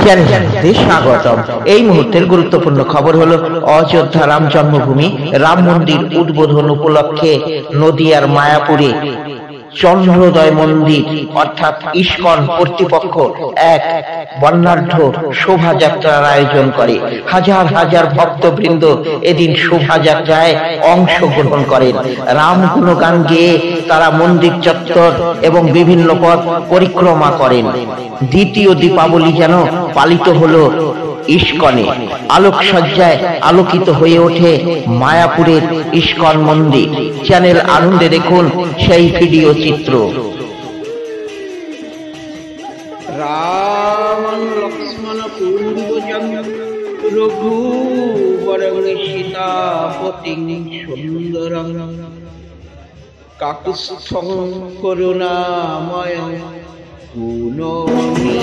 চ্যানেলে স্বাগতম। এই মুহূর্তের গুরুত্বপূর্ণ খবর হলো অযোধ্যা রাম জন্মভূমি রাম মন্দির উদ্বোধন উপলক্ষে নদিয়ার মায়াপুরে চন্দ্রোদয় মন্দির অর্থাৎ ইস্কন কর্তৃপক্ষ এক বর্ণাঢ্য শোভাযাত্রার আয়োজন করে। হাজার হাজার ভক্তবৃন্দ এদিন শোভাযাত্রায় অংশগ্রহণ করেন। রাম গুণগান গেয়ে তারা মন্দির চত্বর এবং বিভিন্ন পথ পরিক্রমা করেন। দ্বিতীয় দীপাবলি যেন পালিত হলো ইস্কনে। আলোকসজ্জায় আলোকিত হয়ে ওঠে মায়াপুরের ইস্কন মন্দির। চ্যানেল আনন্দে দেখুন সেই ভিডিও চিত্র। রাম লক্ষ্মণ পূর্বজং রঘুবর সীতাপতি সুন্দরং কাকুস্থং করুণাময় গুণনিধি